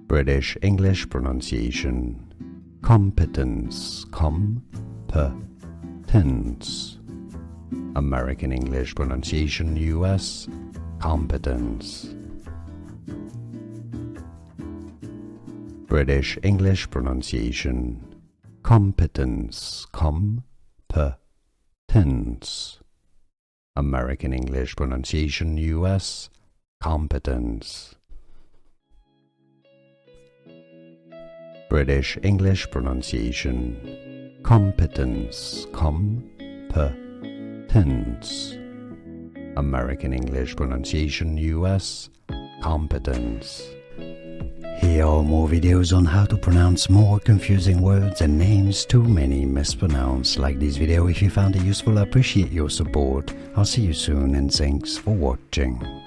British English pronunciation. Competence, competence. American English pronunciation, US, competence. British English pronunciation. Competence, competence. American English pronunciation, US, competence. British English pronunciation. Competence, competence. American English pronunciation, US, competence. Here are more videos on how to pronounce more confusing words and names too many mispronounced. Like this video if you found it useful. I appreciate your support. I'll see you soon and thanks for watching.